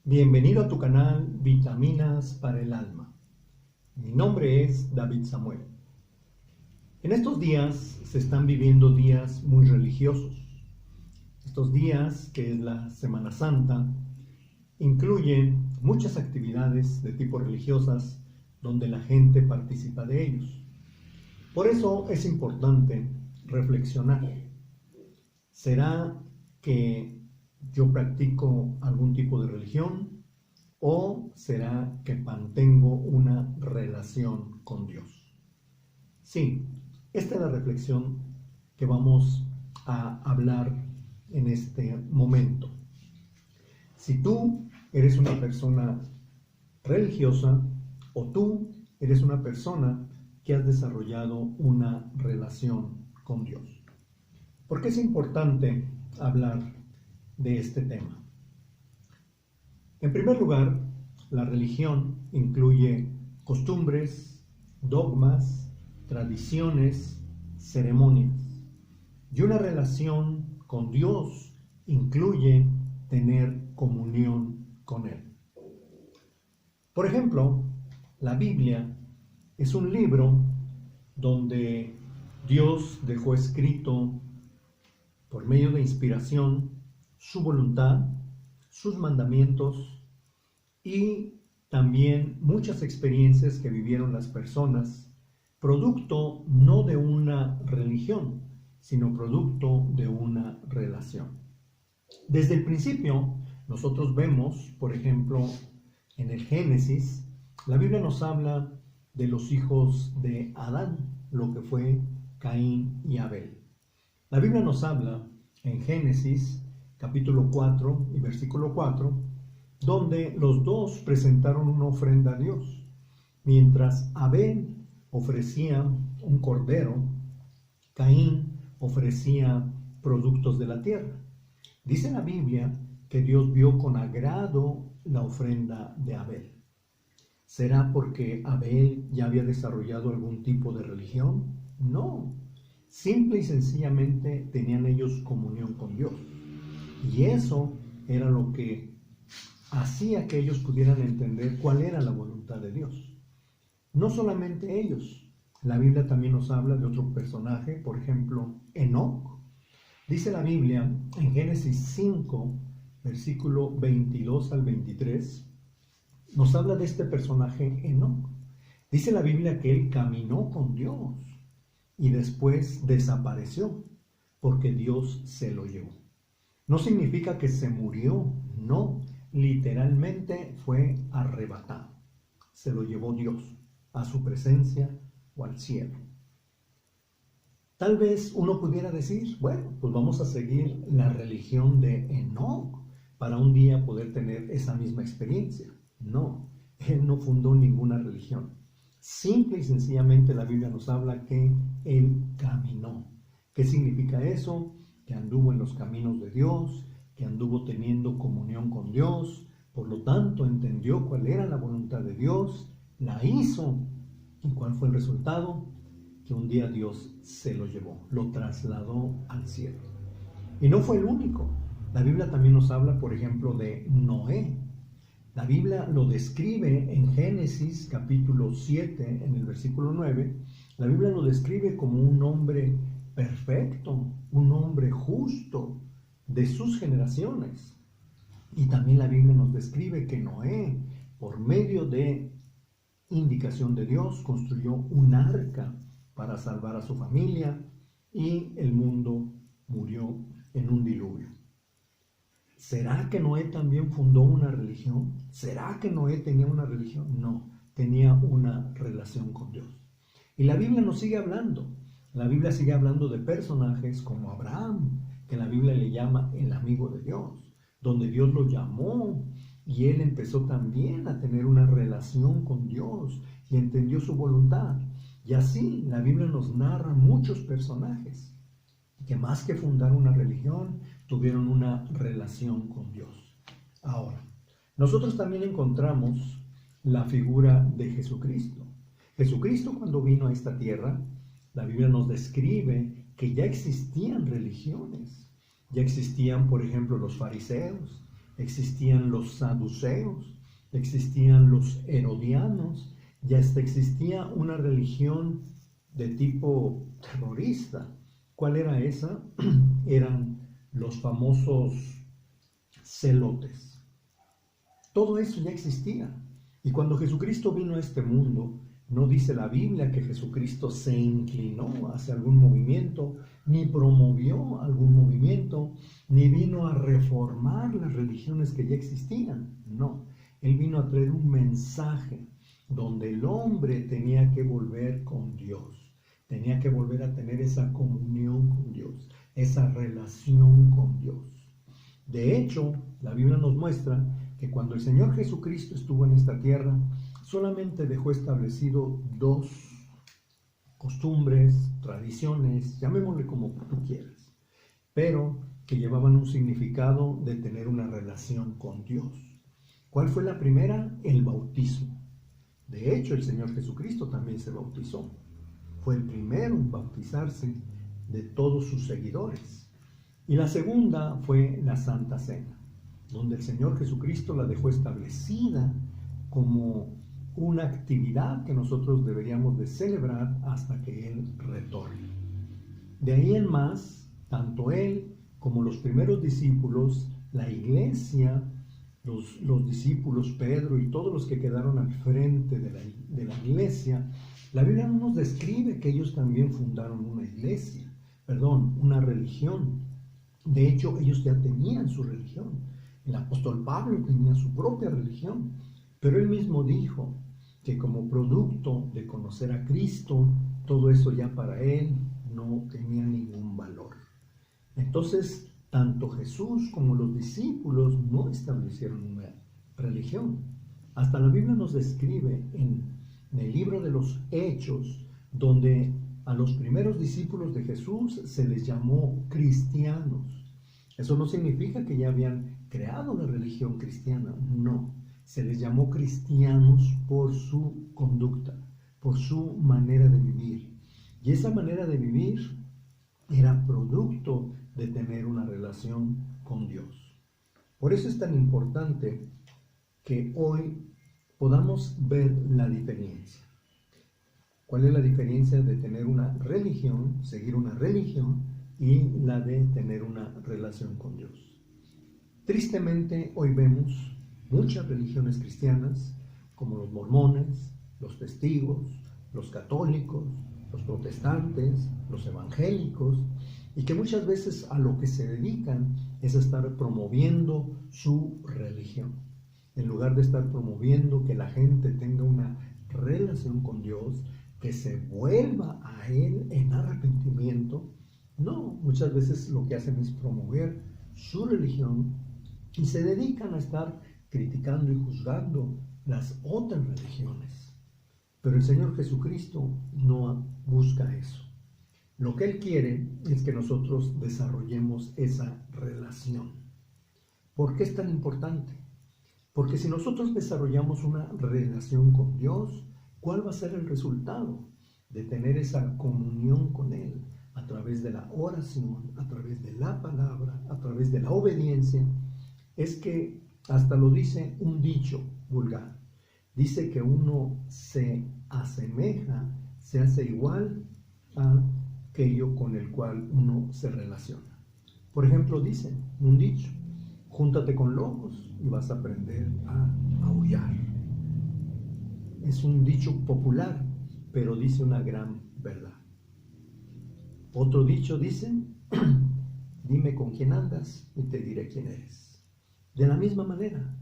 Bienvenido a tu canal Vitaminas para el Alma. Mi nombre es David Samuel. En estos días se están viviendo días muy religiosos. Estos días, que es la Semana Santa, incluyen muchas actividades de tipo religiosas donde la gente participa de ellos. Por eso es importante reflexionar. ¿Será que yo practico algún tipo de religión o será que mantengo una relación con Dios? Sí, esta es la reflexión que vamos a hablar en este momento. Si tú eres una persona religiosa o tú eres una persona que has desarrollado una relación con Dios. ¿Por qué es importante hablar de este tema? En primer lugar, la religión incluye costumbres, dogmas, tradiciones, ceremonias. Y una relación con Dios incluye tener comunión con Él. Por ejemplo, la Biblia es un libro donde Dios dejó escrito por medio de inspiración su voluntad, sus mandamientos y también muchas experiencias que vivieron las personas, producto no de una religión, sino producto de una relación. Desde el principio, nosotros vemos, por ejemplo, en el Génesis, la Biblia nos habla de los hijos de Adán, lo que fue Caín y Abel. La Biblia nos habla en Génesis capítulo 4 y versículo 4, donde los dos presentaron una ofrenda a Dios. Mientras Abel ofrecía un cordero, Caín ofrecía productos de la tierra. Dice la Biblia que Dios vio con agrado la ofrenda de Abel. ¿Será porque Abel ya había desarrollado algún tipo de religión? No. Simple y sencillamente tenían ellos comunión con Dios. Y eso era lo que hacía que ellos pudieran entender cuál era la voluntad de Dios. No solamente ellos. La Biblia también nos habla de otro personaje, por ejemplo, Enoc. Dice la Biblia en Génesis 5, versículo 22 al 23, nos habla de este personaje Enoc. Dice la Biblia que él caminó con Dios y después desapareció porque Dios se lo llevó. No significa que se murió, no, literalmente fue arrebatado. Se lo llevó Dios a su presencia o al cielo. Tal vez uno pudiera decir, bueno, pues vamos a seguir la religión de Enoc para un día poder tener esa misma experiencia. No, él no fundó ninguna religión. Simple y sencillamente la Biblia nos habla que él caminó. ¿Qué significa eso? Que anduvo en los caminos de Dios, que anduvo teniendo comunión con Dios, por lo tanto entendió cuál era la voluntad de Dios, la hizo. ¿Y cuál fue el resultado? Que un día Dios se lo llevó, lo trasladó al cielo. Y no fue el único. La Biblia también nos habla, por ejemplo, de Noé. La Biblia lo describe en Génesis capítulo 7, en el versículo 9. La Biblia lo describe como un hombre perfecto, un hombre justo de sus generaciones. Y también la Biblia nos describe que Noé, por medio de indicación de Dios, construyó un arca para salvar a su familia y el mundo murió en un diluvio. ¿Será que Noé también fundó una religión? ¿Será que Noé tenía una religión? No, tenía una relación con Dios. Y la Biblia nos sigue hablando. La Biblia sigue hablando de personajes como Abraham, que la Biblia le llama el amigo de Dios, donde Dios lo llamó y él empezó también a tener una relación con Dios y entendió su voluntad. Y así la Biblia nos narra muchos personajes que más que fundar una religión, tuvieron una relación con Dios. Ahora, nosotros también encontramos la figura de Jesucristo. Jesucristo, cuando vino a esta tierra, la Biblia nos describe que ya existían religiones. Ya existían, por ejemplo, los fariseos, existían los saduceos, existían los herodianos, y hasta existía una religión de tipo terrorista. ¿Cuál era esa? Eran los famosos celotes. Todo eso ya existía. Y cuando Jesucristo vino a este mundo, no dice la Biblia que Jesucristo se inclinó hacia algún movimiento, ni promovió algún movimiento, ni vino a reformar las religiones que ya existían. No, Él vino a traer un mensaje donde el hombre tenía que volver con Dios, tenía que volver a tener esa comunión con Dios, esa relación con Dios. De hecho, la Biblia nos muestra que cuando el Señor Jesucristo estuvo en esta tierra, solamente dejó establecido dos costumbres, tradiciones, llamémosle como tú quieras, pero que llevaban un significado de tener una relación con Dios. ¿Cuál fue la primera? El bautismo. De hecho, el Señor Jesucristo también se bautizó. Fue el primero en bautizarse de todos sus seguidores. Y la segunda fue la Santa Cena, donde el Señor Jesucristo la dejó establecida como una actividad que nosotros deberíamos de celebrar hasta que Él retorne. De ahí en más, tanto Él como los primeros discípulos, la iglesia, los discípulos, Pedro y todos los que quedaron al frente de la iglesia, la Biblia no nos describe que ellos también fundaron una religión. De hecho, ellos ya tenían su religión. El apóstol Pablo tenía su propia religión, pero él mismo dijo que como producto de conocer a Cristo, todo eso ya para él no tenía ningún valor. Entonces, tanto Jesús como los discípulos no establecieron una religión. Hasta la Biblia nos describe en el libro de los Hechos, donde a los primeros discípulos de Jesús se les llamó cristianos. Eso no significa que ya habían creado la religión cristiana, no. Se les llamó cristianos por su conducta, por su manera de vivir. Y esa manera de vivir era producto de tener una relación con Dios. Por eso es tan importante que hoy podamos ver la diferencia. ¿Cuál es la diferencia de tener una religión, seguir una religión, y la de tener una relación con Dios? Tristemente, hoy vemos muchas religiones cristianas, como los mormones, los testigos, los católicos, los protestantes, los evangélicos, y que muchas veces a lo que se dedican es a estar promoviendo su religión. En lugar de estar promoviendo que la gente tenga una relación con Dios, que se vuelva a Él en arrepentimiento, no, muchas veces lo que hacen es promover su religión y se dedican a estar criticando y juzgando las otras religiones. Pero el Señor Jesucristo no busca eso. Lo que Él quiere es que nosotros desarrollemos esa relación. ¿Por qué es tan importante? Porque si nosotros desarrollamos una relación con Dios, ¿cuál va a ser el resultado de tener esa comunión con Él? A través de la oración, a través de la palabra, a través de la obediencia. Es que hasta lo dice un dicho vulgar. Dice que uno se asemeja, se hace igual a aquello con el cual uno se relaciona. Por ejemplo, dice un dicho: júntate con lobos y vas a aprender a aullar. Es un dicho popular, pero dice una gran verdad. Otro dicho dice: dime con quién andas y te diré quién eres. De la misma manera,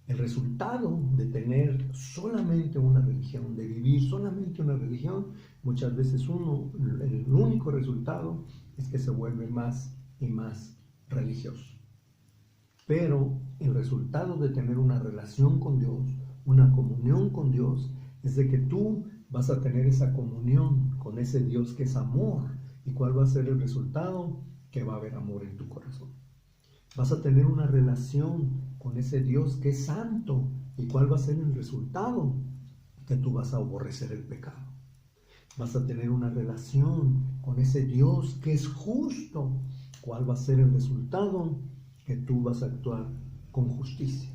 el resultado de tener solamente una religión, de vivir solamente una religión, muchas veces el único resultado es que se vuelve más y más religioso. Pero el resultado de tener una relación con Dios, una comunión con Dios, es de que tú vas a tener esa comunión con ese Dios que es amor. ¿Y cuál va a ser el resultado? Que va a haber amor en tu corazón. Vas a tener una relación con ese Dios que es santo. ¿Y cuál va a ser el resultado? Que tú vas a aborrecer el pecado. Vas a tener una relación con ese Dios que es justo. ¿Cuál va a ser el resultado? Que tú vas a actuar con justicia.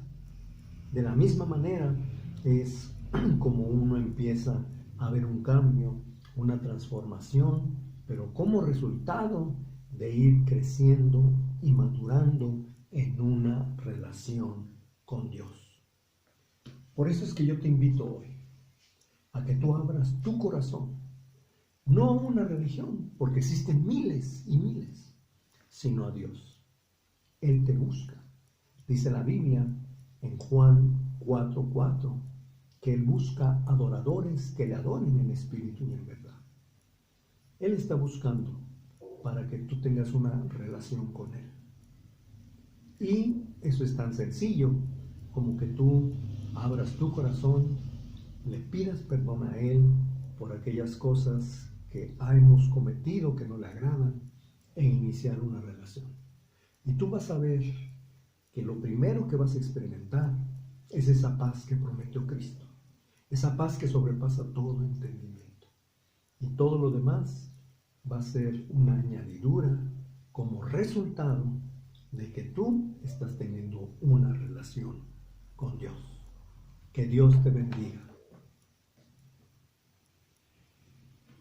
De la misma manera es como uno empieza a ver un cambio, una transformación, pero como resultado de ir creciendo y madurando en una relación con Dios. Por eso es que yo te invito hoy a que tú abras tu corazón, no a una religión, porque existen miles y miles, sino a Dios. Él te busca. Dice la Biblia en Juan 4:4 que Él busca adoradores que le adoren en espíritu y en verdad. Él está buscando para que tú tengas una relación con Él. Y eso es tan sencillo como que tú abras tu corazón, le pidas perdón a Él por aquellas cosas que hemos cometido que no le agradan e iniciar una relación. Y tú vas a ver que lo primero que vas a experimentar es esa paz que prometió Cristo, esa paz que sobrepasa todo entendimiento. Y todo lo demás va a ser una añadidura como resultado de que tú estás teniendo una relación con Dios. Que Dios te bendiga.